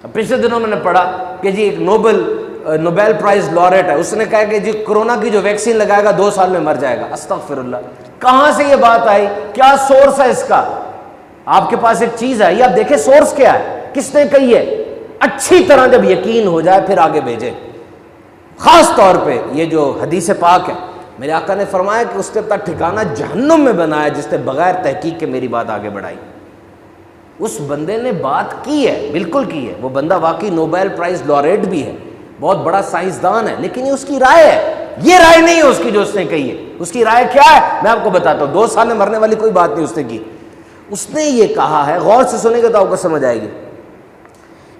پچھلے دنوں میں نے پڑھا کہ جی ایک نوبیل پرائز لوریٹ ہے، اس نے کہا کہ جی کرونا کی جو ویکسین لگائے گا 2 سال میں مر جائے گا۔ استغفر اللہ، کہاں سے یہ بات آئی؟ کیا سورس ہے اس کا؟ آپ کے پاس ایک چیز ہے، یہ آپ دیکھیں سورس کیا ہے، کس نے کہی ہے، اچھی طرح جب یقین ہو جائے پھر آگے بھیجیں۔ خاص طور پہ یہ جو حدیث پاک ہے، میرے آقا نے فرمایا کہ اس نے اپنا ٹھکانہ جہنم میں بنایا جس نے بغیر تحقیق کے میری بات آگے بڑھائی۔ اس بندے نے بات کی ہے، بالکل کی ہے، وہ بندہ واقعی نوبیل پرائز لوریٹ بھی ہے، بہت بڑا سائنسدان ہے، لیکن یہ اس کی رائے ہے، یہ رائے نہیں ہے اس کی جو اس نے کہی ہے۔ اس کی رائے کیا ہے میں آپ کو بتاتا ہوں، 2 سال میں مرنے والی کوئی بات نہیں اس نے کی۔ اس نے یہ کہا ہے، غور سے سنیں گے تو آپ کو سمجھ آئے گی،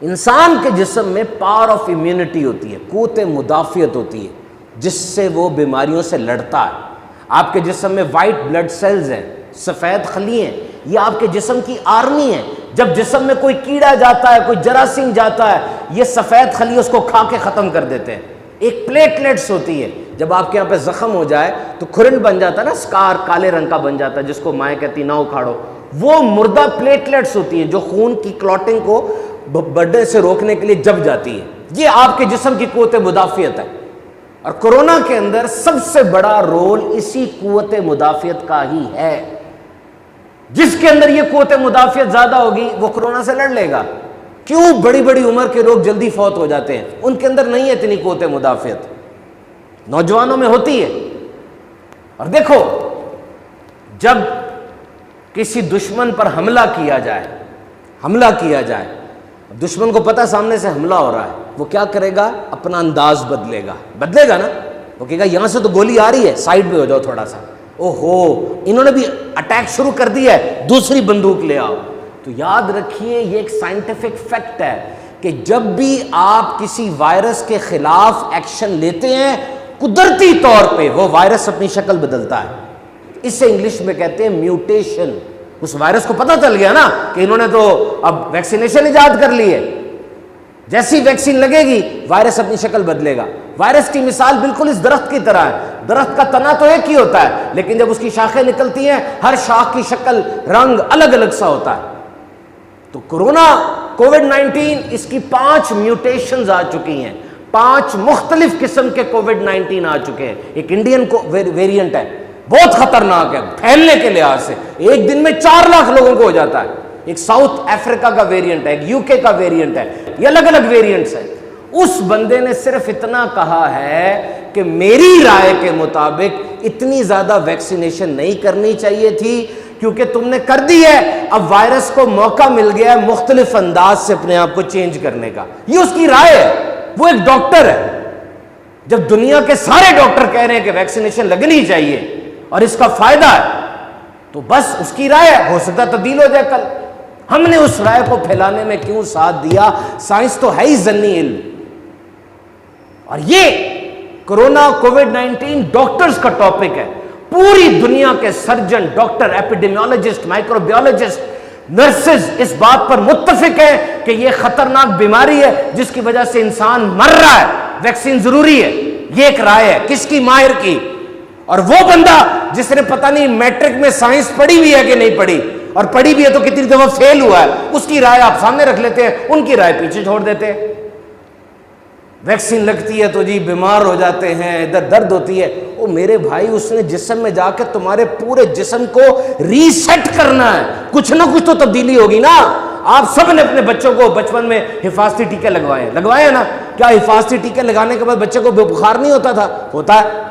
انسان کے جسم میں پاور آف امیونٹی ہوتی ہے، قوت مدافعت ہوتی ہے جس سے وہ بیماریوں سے لڑتا ہے۔ آپ کے جسم میں وائٹ بلڈ سیلز ہیں، سفید خلی ہیں، یہ آپ کے جسم کی آرمی ہے۔ جب جسم میں کوئی کیڑا جاتا ہے، کوئی جراثیم جاتا ہے، یہ سفید خلی اس کو کھا کے ختم کر دیتے ہیں۔ ایک پلیٹلیٹس ہوتی ہے، جب آپ کے یہاں پہ زخم ہو جائے تو کھرن بن جاتا ہے نا، سکار کالے رنگ کا بن جاتا ہے جس کو مائیں کہتی نہ اکھاڑو، وہ مردہ پلیٹلیٹس ہوتی ہیں جو خون کی کلوٹنگ کو بڑھنے سے روکنے کے لیے جب جاتی ہے۔ یہ آپ کے جسم کی قوت مدافعت ہے، اور کورونا کے اندر سب سے بڑا رول اسی قوت مدافعت کا ہی ہے۔ جس کے اندر یہ قوت مدافعت زیادہ ہوگی وہ کورونا سے لڑ لے گا۔ کیوں بڑی بڑی عمر کے لوگ جلدی فوت ہو جاتے ہیں؟ ان کے اندر نہیں ہے اتنی قوت مدافعت، نوجوانوں میں ہوتی ہے۔ اور دیکھو، جب کسی دشمن پر حملہ کیا جائے، دشمن کو پتہ سامنے سے حملہ ہو رہا ہے، وہ کیا کرے گا؟ اپنا انداز بدلے گا نا، وہ کہے گا یہاں سے تو گولی آ رہی ہے، سائڈ پہ ہو جاؤ تھوڑا سا، اوہو انہوں نے بھی اٹیک شروع کر دیا ہے، دوسری بندوق لے آؤ۔ تو یاد رکھیے یہ ایک سائنٹیفک فیکٹ ہے کہ جب بھی آپ کسی وائرس کے خلاف ایکشن لیتے ہیں، قدرتی طور پہ وہ وائرس اپنی شکل بدلتا ہے۔ اس سے انگلش میں کہتے ہیں میوٹیشن۔ اس وائرس کو پتہ چل گیا نا کہ انہوں نے تو اب ویکسینیشن ایجاد کر لی ہے، جیسی ویکسین لگے گی وائرس اپنی شکل بدلے گا۔ وائرس کی مثال بالکل اس درخت کی طرح ہے، درخت کا تنا تو ایک ہی ہوتا ہے، لیکن جب اس کی شاخیں نکلتی ہیں ہر شاخ کی شکل رنگ الگ الگ سا ہوتا ہے۔ تو کورونا کووڈ-19 اس کی 5 میوٹیشنز آ چکی ہیں، 5 مختلف قسم کے کووڈ-19 آ چکے ہیں۔ ایک انڈین ویریئنٹ ہے، بہت خطرناک ہے پھیلنے کے لحاظ سے، ایک دن میں 4 لاکھ لوگوں کو ہو جاتا ہے۔ ایک ساؤتھ افریقہ کا ویریئنٹ ہے، ایک UK کا ویریئنٹ ہے، یہ الگ الگ ویریئنٹس ہیں۔ اس بندے نے صرف اتنا کہا ہے کہ میری رائے کے مطابق اتنی زیادہ ویکسینیشن نہیں کرنی چاہیے تھی کیونکہ تم نے کر دی ہے، اب وائرس کو موقع مل گیا ہے مختلف انداز سے اپنے آپ کو چینج کرنے کا۔ یہ اس کی رائے ہے، وہ ایک ڈاکٹر ہے۔ جب دنیا کے سارے ڈاکٹر کہہ رہے ہیں کہ ویکسینیشن لگنی چاہیے اور اس کا فائدہ ہے، تو بس اس کی رائے ہے، ہو سکتا تبدیل ہو جائے کل۔ ہم نے اس رائے کو پھیلانے میں کیوں ساتھ دیا؟ سائنس تو ہے ہی ضمنی علم، اور یہ کورونا کووڈ-19 ڈاکٹرز کا ٹاپک ہے۔ پوری دنیا کے سرجن، ڈاکٹر، ایپیڈیمیولوجسٹ، مائکروبیولوجسٹ، نرسز اس بات پر متفق ہیں کہ یہ خطرناک بیماری ہے جس کی وجہ سے انسان مر رہا ہے، ویکسین ضروری ہے۔ یہ ایک رائے ہے، کس کی؟ ماہر کی۔ اور وہ بندہ جس نے پتہ نہیں میٹرک میں سائنس پڑھی ہوئی ہے کہ نہیں پڑھی، اور پڑھی بھی ہے تو کتنی دفعہ فیل ہوا ہے، اس کی رائے آپ سامنے رکھ لیتے ہیں، ان کی رائے پیچھے چھوڑ دیتے ہیں۔ ویکسین لگتی ہے تو جی بیمار ہو جاتے ہیں، ادھر درد ہوتی ہے۔ او میرے بھائی، اس نے جسم میں جا کے تمہارے پورے جسم کو ریسیٹ کرنا ہے، کچھ نہ کچھ تو تبدیلی ہوگی نا۔ آپ سب نے اپنے بچوں کو بچپن میں حفاظتی ٹیکے لگوائے ہیں نا؟ کیا حفاظتی ٹیکے لگانے کے بعد بچے کو بخار نہیں ہوتا تھا؟ ہوتا ہے۔